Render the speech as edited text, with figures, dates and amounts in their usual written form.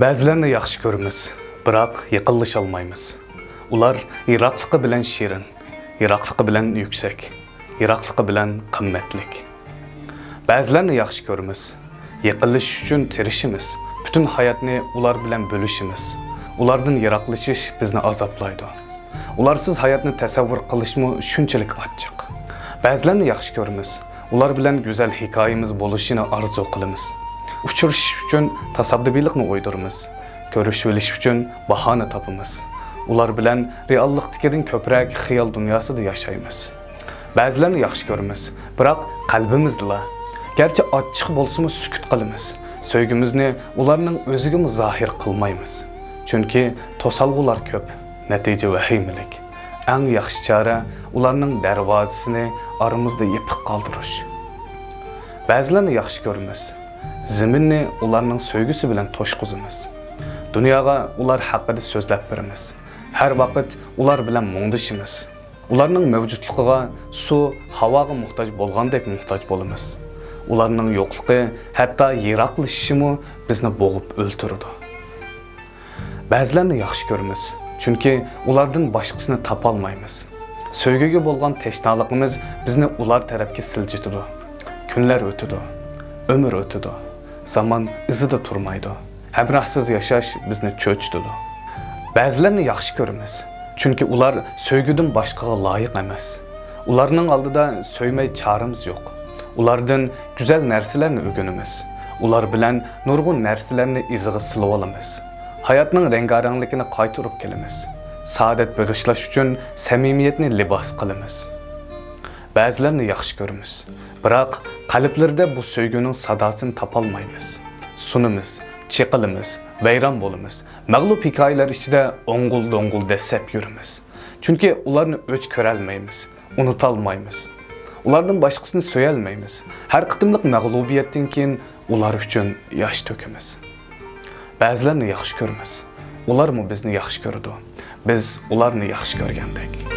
Ba'zilarni yaxshi ko'ramiz, biroq yiqilish olmaymiz. Ular yiroqligi bilan shirin, yiroqligi bilan yuksak, yiroqligi bilan qimmatlik. Ba'zilarni yaxshi ko'ramiz, yiqilish uchun tirishimiz, butun hayotni ular bilan bo'lishimiz. Ulardan yiroqlashish bizni azoblaydi. Ularsiz hayotni tasavvur qilishmi shunchalik achchiq. Ba'zilarni yaxshi ko'ramiz, ular bilan go'zal hikoyamiz bo'lishini orzu qilamiz. Uchrashish uchun tasadduqlikni o'ydiramiz, ko'rishib uchun bahona topamiz. Ular bilan reallikdan ko'proq xiyol dunyosida yashaymiz. Ba'zilarni yaxshi ko'ramiz, biroq qalbimizda, garchi ochiq bo'lsa-mu sukut qilamiz. Sevgimizni ularning o'ziga zohir qilmaymiz. Chunki to'salg'ular ko'p, natija vahimalik. Eng yaxshi chora ularning darvozasini aramizda yepiq qoldirish. Ba'zilarni yaxshi ko'ramiz, zaminni ularning sevgisi bilan to'shqizamiz. Dunyoga ular haqida so'zlab beramiz. Har vaqt ular bilan mungdishimiz. Ularning mavjudligiga suv, havoga muhtoj bo'lgandek muhtoj bo'lamiz. Ularning yo'qligi, hatto yiroqlashishimi bizni bo'g'ib o'ltiradi. Ba'zilarni yaxshi ko'ramiz, chunki ulardan boshqasini topa olmaymiz. Sevgiga bo'lgan teshnaligimiz bizni ular tarafga siljitadi. Kunlar o'tadi, umr o'tadi, zaman izida turmaydi. Hamrohsiz yashash bizni cho'chitadi. Ba'zilarni yaxshi ko'ramiz, chunki ular sevgidan boshqaga loyiq emas. Ularning oldida so'ymay charimiz yo'q. Ulardan go'zal narsalarni o'rganamiz. Ular bilan nurg'un narsalarni izg'i silib olamiz. Hayotning rangarangligini qaytarib kelamiz. Saodat bag'ishlash uchun samimiyatni libos qilamiz. Ba'zilarni yaxshi ko'ramiz, biroq qalblarda bu sevgining sadosini topolmaymiz. Sunimiz, chiqilimiz, vayron bo'lamiz. Mag'lub hikoyalar ichida o'ng'ul-do'ng'ul desab yuramiz. Chunki ularni o'ch ko'ra olmaymiz, unuta olmaymiz. Ulardan boshqasini so'ya olmaymiz. Har qitimliq mag'lubiyatdan keyin ular uchun yosh to'kamiz. Ba'zilarni yaxshi ko'ramiz. Ularmi bizni yaxshi ko'radi? Biz ularni yaxshi ko'rgandek.